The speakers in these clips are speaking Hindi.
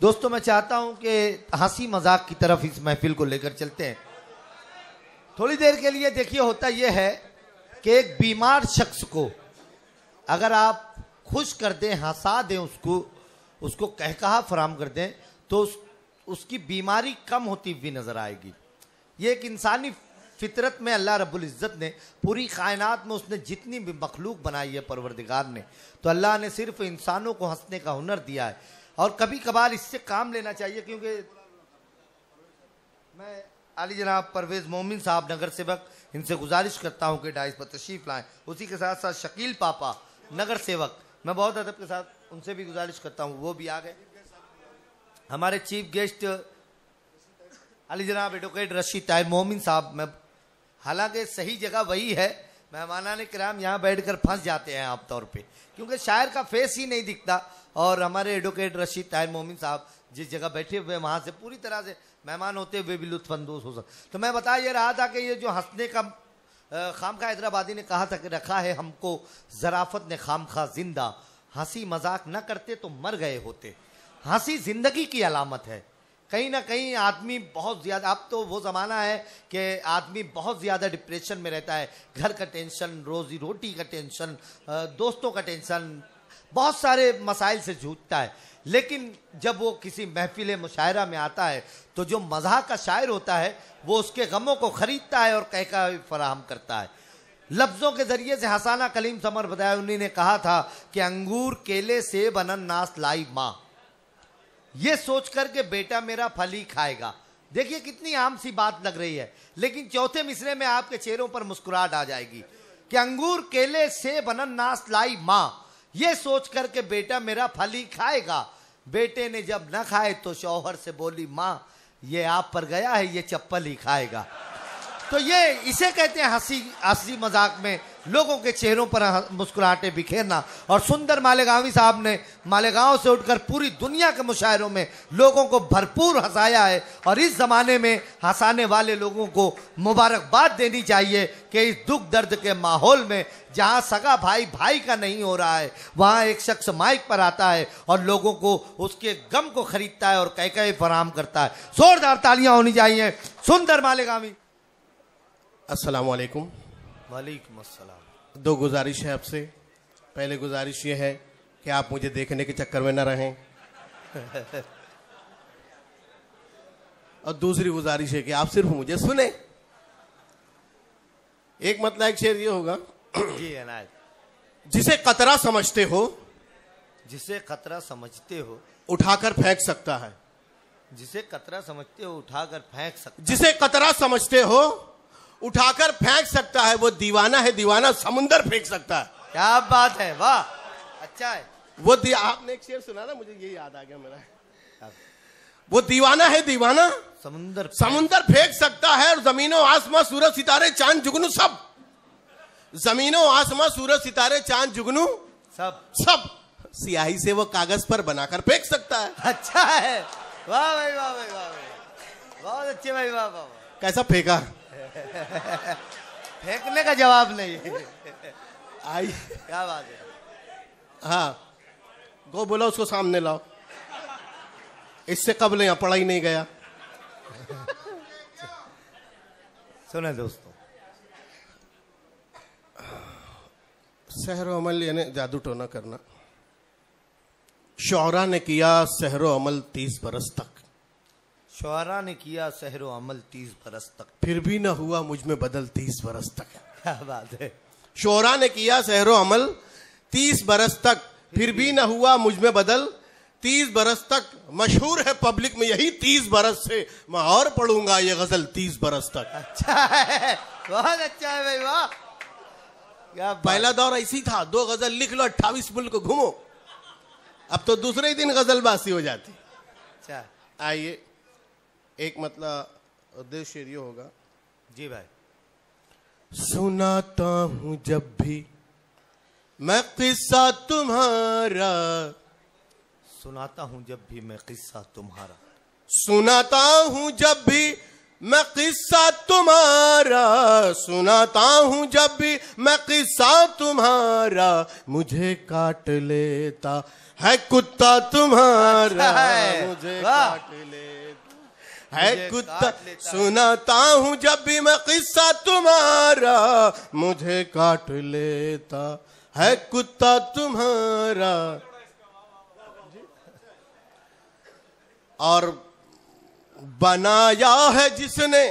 दोस्तों मैं चाहता हूं कि हंसी मजाक की तरफ इस महफिल को लेकर चलते हैं थोड़ी देर के लिए। देखिए होता यह है कि एक बीमार शख्स को अगर आप खुश कर दें, हंसा दें, उसको कहकहा फराम कर दें तो उसकी बीमारी कम होती हुई नजर आएगी। ये एक इंसानी फितरत में अल्लाह रब्बुल इज़्ज़त ने पूरी कायनात में उसने जितनी भी मखलूक बनाई है परवरदिगार ने, तो अल्लाह ने सिर्फ इंसानों को हंसने का हुनर दिया है और कभी कभार इससे काम लेना चाहिए। क्योंकि मैं आली जनाब परवेज़ मोमिन साहब नगर सेवक, इनसे गुजारिश करता हूं कि डाइस पर तशरीफ लाएं। उसी के साथ साथ शकील पापा नगर सेवक, मैं बहुत अदब के साथ उनसे भी गुजारिश करता हूं, वो भी आ गए। हमारे चीफ गेस्ट अली जनाब एडवोकेट रशीद ताहिर मोमिन साहब। मैं हालांकि सही जगह वही है, मेहमानाने किराम यहाँ बैठकर फंस जाते हैं आम तौर पे, क्योंकि शायर का फेस ही नहीं दिखता। और हमारे एडवोकेट रशीद ताहिर मोमिन साहब जिस जगह बैठे हुए वहाँ से पूरी तरह से मेहमान होते हुए भी लुत्फानंदोज हो सकते। तो मैं बता ये रहा था कि ये जो हंसने का खामखा हैदराबादी ने कहा था कि रखा है हमको ज़राफ़त ने खामखा जिंदा, हंसी मजाक न करते तो मर गए होते। हंसी जिंदगी की अलामत है। कहीं ना कहीं आदमी बहुत ज़्यादा, अब तो वो ज़माना है कि आदमी बहुत ज़्यादा डिप्रेशन में रहता है। घर का टेंशन, रोज़ी रोटी का टेंशन, दोस्तों का टेंशन, बहुत सारे मसाइल से जूझता है। लेकिन जब वो किसी महफिल मुशायरा में आता है तो जो मज़ाक का शायर होता है वो उसके गमों को ख़रीदता है और कहका फराहम करता है। लफ्ज़ों के ज़रिए से हसाना कलीम समर बताया, उन्हीं ने कहा था कि अंगूर केले सेब अनन्नास लाई माँ, ये सोच कर के बेटा मेरा फल ही खाएगा। देखिए कितनी आम सी बात लग रही है, लेकिन चौथे मिसरे में आपके चेहरों पर मुस्कुराहट आ जाएगी कि अंगूर केले सेब अनन्नास लाई माँ, ये सोच कर के बेटा मेरा फल ही खाएगा। बेटे ने जब न खाए तो शौहर से बोली माँ, ये आप पर गया है, ये चप्पल ही खाएगा। तो ये इसे कहते हैं हंसी मजाक में लोगों के चेहरों पर मुस्कुराहटें बिखेरना। और सुंदर मालेगांवी साहब ने मालेगांव से उठकर पूरी दुनिया के मुशायरों में लोगों को भरपूर हंसाया है। और इस ज़माने में हंसाने वाले लोगों को मुबारकबाद देनी चाहिए कि इस दुख दर्द के माहौल में जहाँ सगा भाई भाई का नहीं हो रहा है, वहाँ एक शख्स माइक पर आता है और लोगों को उसके गम को खरीदता है और कह फराहम करता है। जोरदार तालियां होनी चाहिए सुंदर मालेगांवी। अस्सलाम वालेकुम। वालेकुम अस्सलाम। दो गुजारिश है आपसे। पहले गुजारिश ये है कि आप मुझे देखने के चक्कर में न रहें और दूसरी गुजारिश है कि आप सिर्फ मुझे सुने। एक मतलब एक शेर ये होगा जी अनायत, जिसे कतरा समझते हो, जिसे खतरा समझते हो उठाकर फेंक सकता है। जिसे कतरा समझते हो उठाकर फेंक सकता, जिसे कतरा समझते हो उठाकर फेंक सकता है, वो दीवाना है, दीवाना समुंदर फेंक सकता है। क्या बात है, वाह अच्छा है। वो आपने एक शेर सुना ना, मुझे ये याद आ गया मेरा। वो दीवाना है, दीवाना समुंदर फेंक सकता है। और जमीनों आसमां सूरज सितारे चांद जुगनू सब, जमीनों आसमां सूरज सितारे चांद जुगनू सब सियाही से वो कागज पर बनाकर फेंक सकता है। अच्छा है, वाह भाई वाह भाई वाह भाई, बहुत अच्छे भाई, वाह वाह। कैसा फेंका? फेंकने का जवाब नहीं आई, क्या बात है। हाँ गो बोला उसको सामने लाओ, इससे कबल यहाँ पढ़ा ही नहीं गया। सुने दोस्तों, सहरो अमल यानी जादू टोना करना। शौरा ने किया सहरो अमल 30 बरस तक, शुआरा ने किया सहरो अमल 30 बरस तक, फिर भी न हुआ मुझ में बदल 30 बरस तक। क्या बात है। शौरा ने किया सहरो अमल 30 बरस तक, फिर भी न हुआ मुझ में बदल 30 बरस तक। मशहूर है पब्लिक में यही 30 बरस से, मैं और पढ़ूंगा ये गजल 30 बरस तक। अच्छा है, बहुत अच्छा है भाई, वाह। क्या पहला दौर ऐसी था, 2 गजल लिख लो 28 मुल्क घूमो। अब तो दूसरे ही दिन गजलबाजी हो जाती। अच्छा आइए, एक मतलब उद्देश्य ये होगा। जी भाई। सुनाता हूं जब भी मैं किस्सा तुम्हारा, सुनाता हूं जब भी मैं किस्सा तुम्हारा, सुनाता हूं जब भी मैं किस्सा तुम्हारा सुनाता हूं, जब भी मैं किस्सा तुम्हारा मुझे काट लेता है कुत्ता तुम्हारा, मुझे काट लेता है कुत्ता। सुनाता हूं जब भी मैं किस्सा तुम्हारा, मुझे काट लेता है कुत्ता तुम्हारा। और बनाया है जिसने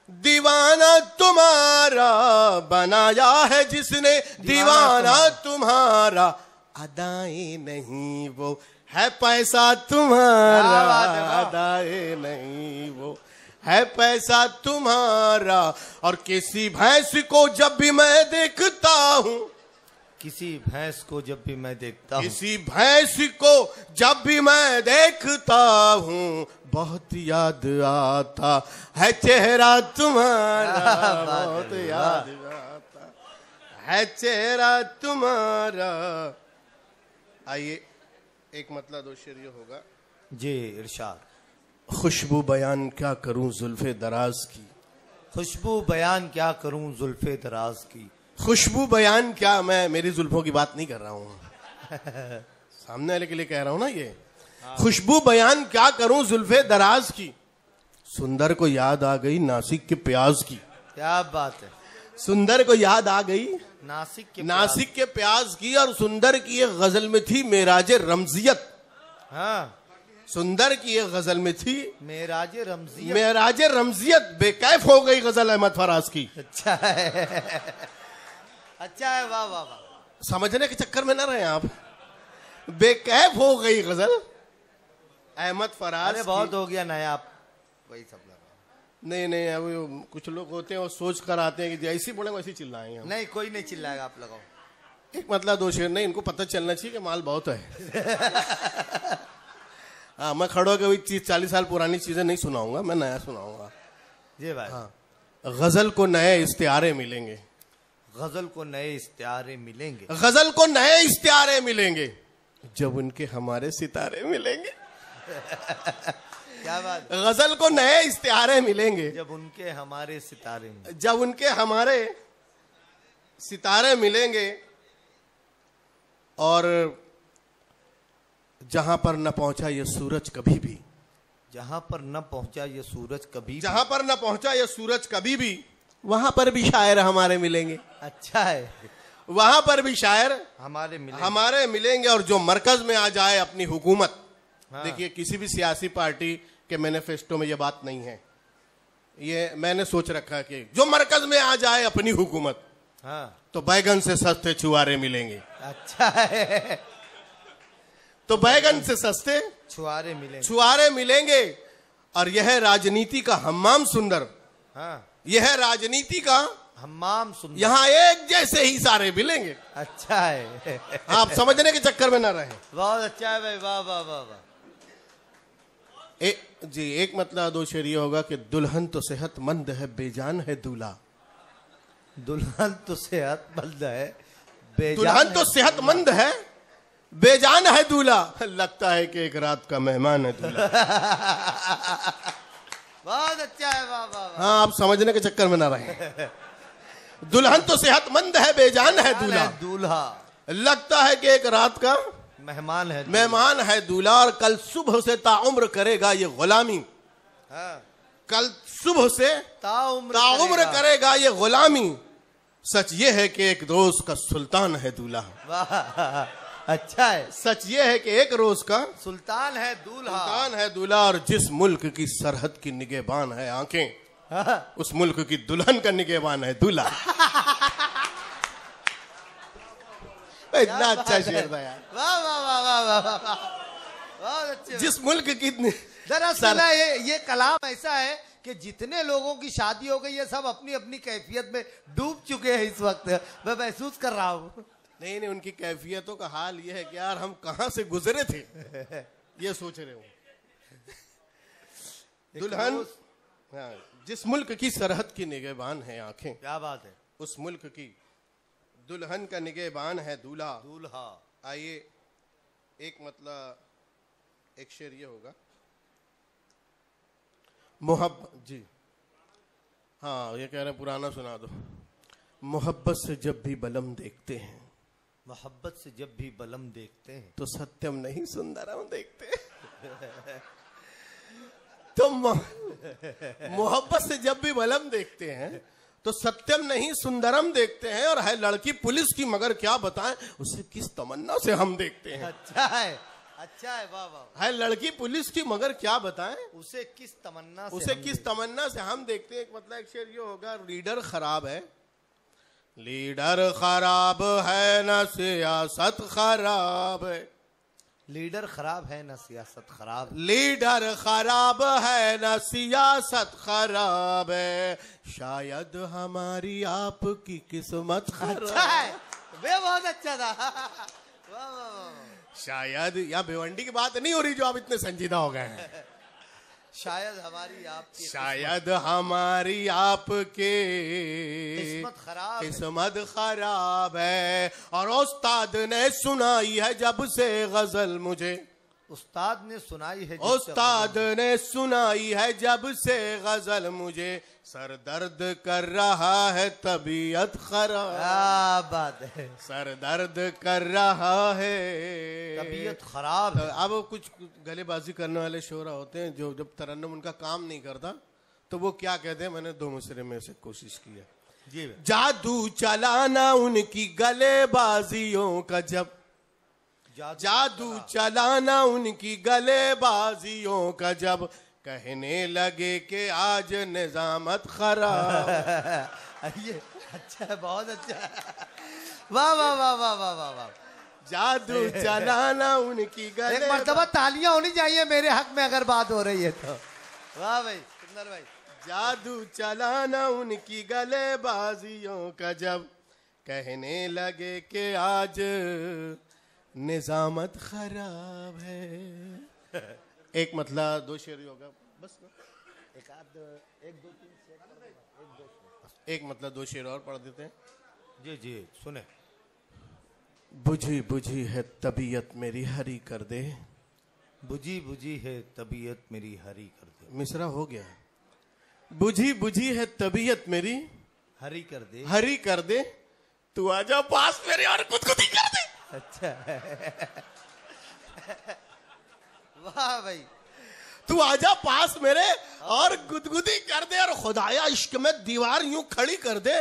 दीवाना तुम्हारा, बनाया है जिसने दीवाना तुम्हारा, अदाएं नहीं वो है पैसा तुम्हारा, अदाएं नहीं वो है पैसा तुम्हारा। और किसी भैंस को जब भी मैं देखता हूँ, किसी भैंस को जब भी मैं देखता हूँ, किसी भैंस को जब भी मैं देखता हूँ, बहुत याद आता है चेहरा तुम्हारा, बहुत याद आता है चेहरा तुम्हारा। आइए एक मतलब दो शेर ये होगा जी इरशाद। खुशबू बयान क्या करूं जुल्फे दराज की, खुशबू बयान क्या करूं जुल्फे दराज की। खुशबू बयान क्या, मैं मेरी जुल्फों की बात नहीं कर रहा हूं, सामने वाले के लिए कह रहा हूं ना ये। खुशबू बयान क्या करूं जुल्फे दराज की, सुंदर को याद आ गई नासिक के प्याज की। क्या बात है। सुंदर को याद आ गई नासिक के प्याज की। और सुंदर की एक गजल में थी मेराज रमजियत। हाँ, सुंदर की एक गजल में थी मेराज रमजियत। मेराज रमजियत बेकैफ हो गई गजल अहमद फराज की। अच्छा है, अच्छा है, वाह वाह वाह। समझने के चक्कर में ना रहे आप, बेकैफ हो गई गजल अहमद फराज। अरे बहुत हो गया नया, आप वही सब लगा। नहीं नहीं, अब कुछ लोग होते हैं वो सोच कर आते हैं कि जैसी बोले वैसी चिल्लाएंगे हम। नहीं, कोई नहीं चिल्लाएगा, आप लगाओ। एक मतलब दो शेर नहीं, इनको पता चलना चाहिए कि माल बहुत है। हाँ, मैं खड़ो के 30-40 साल पुरानी चीजें नहीं सुनाऊंगा, मैं नया सुनाऊंगा जी भाई। हाँ, गजल को नए इस्तियारे मिलेंगे, गजल को नए इस्तियारे मिलेंगे, गजल को नए इस्तियारे मिलेंगे, जब उनके हमारे सितारे मिलेंगे। क्या बात। गजल को नए इस्तियारे मिलेंगे, जब उनके हमारे सितारे मिलेंगे, जब उनके हमारे सितारे मिलेंगे। और जहां पर न पहुंचा ये सूरज कभी भी, जहां पर न पहुंचा ये सूरज कभी भी, जहां पर न पहुंचा ये सूरज कभी भी, वहां पर भी शायर हमारे मिलेंगे। अच्छा है, वहां पर भी शायर हमारे मिलेंगे। और जो मरकज में आ जाए अपनी हुकूमत। हाँ। देखिए, किसी भी सियासी पार्टी के मैनिफेस्टो में ये बात नहीं है, ये मैंने सोच रखा है कि जो मरकज में आ जाए अपनी हुकूमत, हाँ, तो बैगन से सस्ते छुआरे मिलेंगे। अच्छा है, तो बैगन से सस्ते छुआरे मिलेंगे। और यह राजनीति का हम्माम सुंदर, हाँ, यह राजनीति का हम्माम सुंदर, यहाँ एक जैसे ही सारे मिलेंगे। अच्छा है। आप समझने के चक्कर में ना रहे। बहुत अच्छा है भाई, वाह वाह वाह वाह। जी एक मतलब दो शेर ये होगा कि दुल्हन तो सेहतमंद है बेजान है दूल्हा, दुल्हन तो सेहतमंद है, दुल्हन तो सेहतमंद है बेजान है दूल्हा, लगता है कि एक रात का मेहमान है दूल्हा। बहुत अच्छा है, वाह वाह वाह। हाँ, आप समझने के चक्कर में ना रहे। दुल्हन तो सेहतमंद है बेजान है दूल्हा, दूल्हा लगता है कि एक रात का मेहमान है दूल्हा। और कल सुबह से ताउम्र करेगा ये गुलामी, हाँ, कल सुबह से ताउम्र करेगा ये गुलामी। सच ये है कि एक रोज का सुल्तान है दूल्हा। वाह, अच्छा है। सच ये है कि एक रोज का सुल्तान है दूल्हा। और जिस मुल्क की सरहद की निगहबान है आंखें, हाँ। उस मुल्क की दुल्हन का निगहबान है दूल्हा। इतना अच्छा शेर था यार। वाह वाह वाह वाह वाह वाह, बहुत अच्छे। जिस मुल्क की दरअसल ये कलाम ऐसा है कि जितने लोगों की शादी हो गई है सब अपनी अपनी कैफियत में डूब चुके हैं इस वक्त, मैं महसूस कर रहा हूँ। नहीं, उनकी कैफियतों का हाल ये है कि यार हम कहां से गुजरे थे, ये सोच रहे हो। दुल्हन, हाँ, जिस मुल्क की सरहद की निगहबान है आंखें, क्या बात है, उस मुल्क की दुल्हन का निगहबान है दूल्हा। आइए एक मतलब एक शेर ये होगा, मोहब्बत जी हाँ, ये कह रहे पुराना सुना दो। मोहब्बत से जब भी बलम देखते हैं, मोहब्बत से जब भी बलम देखते हैं, तो सत्यम नहीं सुंदरम देखते हैं। तो मोहब्बत से जब भी बलम देखते हैं तो सत्यम नहीं सुंदरम देखते हैं। और है लड़की पुलिस की मगर क्या बताएं उसे किस तमन्ना से हम देखते हैं। अच्छा है, अच्छा है, वाह वाह। है लड़की पुलिस की मगर क्या बताएं उसे किस तमन्ना से, उसे किस तमन्ना से हम देखते हैं। एक मतलब एक शेर ये होगा, लीडर खराब है, लीडर खराब है न सियासत खराब है, लीडर खराब है न सियासत खराब, लीडर खराब है न सियासत खराब है, शायद हमारी आपकी किस्मत खराब। अच्छा है, वे बहुत अच्छा था। वाह वाह वाह। शायद या भिवंडी की बात नहीं हो रही जो आप इतने संजीदा हो गए हैं। शायद हमारी आपकी, शायद हमारी आपके किस्मत खराब है। और उस्ताद ने सुनाई है जब से गजल मुझे, उस्ताद ने सुनाई है, उस्ताद ने सुनाई है जब से गजल मुझे, सर दर्द कर रहा है तबीयत खराब। क्या बात है, सर दर्द कर रहा है तबीयत खराब है। अब कुछ गलेबाजी करने वाले शोरा होते हैं जो जब तरन्नुम उनका काम नहीं करता तो वो क्या कहते हैं, मैंने 2 मिसरे में से कोशिश की है जी। जादू चलाना उनकी गलेबाजियों का, जब जादू चलाना उनकी गलेबाजियों का, जब कहने लगे कि आज निजामत खराब। ये अच्छा है, बहुत अच्छा है। वाह वाह वाह वाह वाह वाह वाह। जादू चलाना उनकी गले, एक मर्तबा तालियां होनी चाहिए मेरे हक में अगर बात हो रही है तो। वाह भाई, सुंदर भाई। जादू चलाना उनकी गलेबाजियों का, जब कहने लगे कि आज निजामत खराब है। एक मतलब 2 शेर होगा बस ना, एक आध, 1 2 3 शेर, एक मतलब 2 शेर और पढ़ देते हैं। जी जी सुने। बुझी बुझी है तबीयत मेरी हरी कर दे, बुझी बुझी है तबीयत मेरी हरी कर दे। मिसरा हो गया। बुझी बुझी है तबीयत मेरी हरी कर दे, हरी कर दे, तू आजा पास मेरे और गुदगुदी कर दे। अच्छा। वाह भाई, तू आजा पास मेरे और गुदगुदी कर दे, और खुदाया इश्क में दीवार यूं खड़ी कर दे,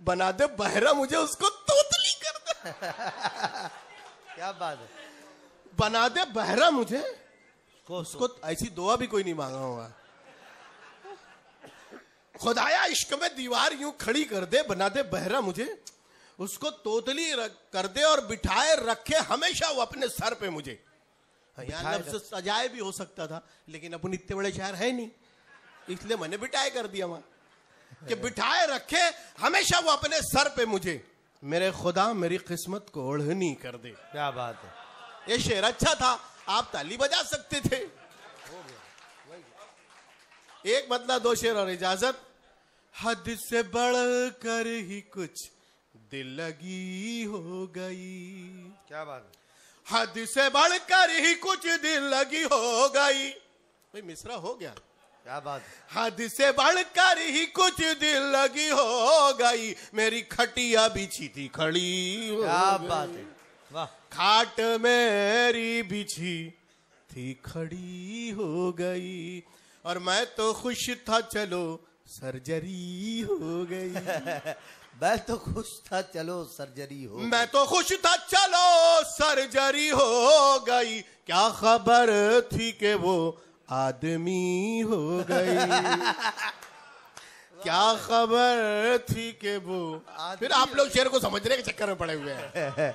बना दे बहरा मुझे उसको तोतली कर दे। क्या बात है, बना दे बहरा मुझे उसको, ऐसी दुआ भी कोई नहीं मांगा होगा। खुदाया इश्क में दीवार यूं खड़ी कर दे, बना दे बहरा मुझे उसको तोतली कर दे, और बिठाए रखे हमेशा वो अपने सर पे मुझे। यहाँ लफ्ज़ सजाए भी हो सकता था लेकिन अपन इतने बड़े शहर है नहीं, इसलिए मैंने बिठाए कर दिया वहां कि बिठाए रखे हमेशा वो अपने सर पे मुझे, मेरे खुदा मेरी किस्मत को ओढ़नी कर दे। क्या बात है, ये शेर अच्छा था, आप ताली बजा सकते थे। एक मतलब 2 शेर और इजाजत। हद से बढ़कर ही कुछ दिल लगी हो गई। क्या बात है, हद से बढ़कर ही कुछ दिल लगी हो गई। भाई मिसरा हो गया। क्या बात है, हद से बढ़कर ही कुछ दिल लगी हो गई, मेरी खटिया बिछी थी खड़ी हो क्या गई। बात है, वाह। खाट मेरी बिछी थी खड़ी हो गई, और मैं तो खुश था चलो सर्जरी हो गई। मैं तो खुश था चलो सर्जरी हो, मैं तो खुश था चलो सर्जरी हो गई, क्या खबर थी कि वो आदमी हो गई। क्या खबर थी कि वो, फिर आप लोग शेर को समझने के चक्कर में पड़े हुए हैं।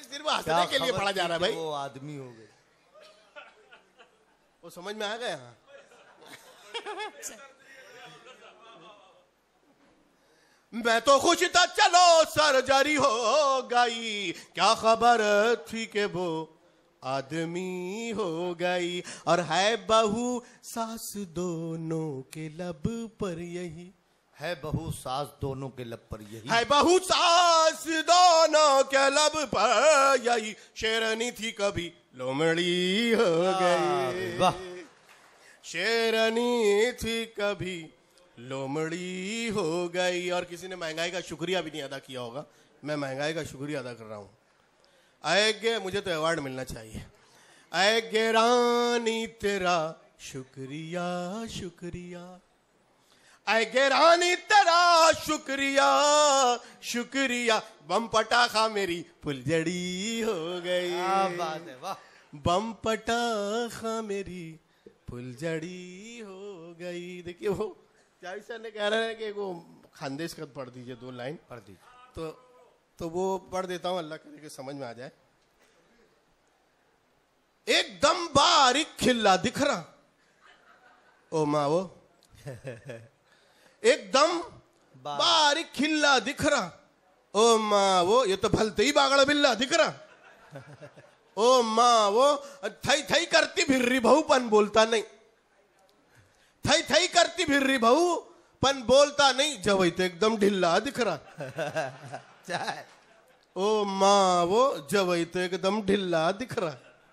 सिर्फ हंसने के लिए पढ़ा जा रहा है भाई। वो आदमी हो गए, वो समझ में आ गया। मैं तो खुश था चलो सर्जरी हो गई, क्या खबर थी कि वो आदमी हो गई। और है बहू सास दोनों के लब पर यही, है बहू सास दोनों के लब पर यही, है बहू सास दोनों के लब पर यही, शेरनी थी कभी लोमड़ी हो गई। वाह, शेरनी थी कभी लोमड़ी हो गई। और किसी ने महंगाई का शुक्रिया भी नहीं अदा किया होगा, मैं महंगाई का शुक्रिया अदा कर रहा हूं। आएगे, मुझे तो अवार्ड मिलना चाहिए। आएगे रानी तेरा शुक्रिया शुक्रिया, आएगे रानी तेरा शुक्रिया शुक्रिया, बम पटाखा मेरी फुलझड़ी हो गई। क्या बात है, वाह। बम पटाखा मेरी फुलझड़ी हो गई। देखिए वो जावेद सर ने कह रहे हैं कि वो खानदेश का पढ़ दीजिए, 2 लाइन पढ़ दीजिए। तो वो पढ़ देता हूं, अल्लाह करे कि समझ में आ जाए। एकदम बारीक खिल्ला दिख रहा, ओ माँ वो एकदम बारीक खिल्ला दिख रहा, ओ माँ वो ये तो भलते ही बागड़ा बिल्ला दिख रहा। ओ माँ वो थई थई करती भिर्री बहू पन बोलता नहीं, थई थई करती भिर्री बहू पन बोलता नहीं, जवई तो एकदम ढिल्ला दिख रहा। ओ माँ वो जवई तो एकदम ढिल्ला दिख रहा।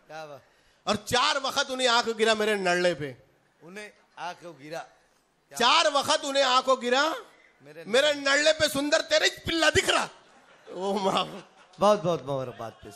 क्या बात। और 4 वक्त उन्हें आंख गिरा मेरे नड़ले पे, उन्हें आंखों गिरा, 4 वक्त उन्हें आंखों गिरा मेरे नड़ले पे, सुंदर तेरे पिल्ला दिख रहा। ओ माँ, बहुत बहुत मुबारकबाद पेश।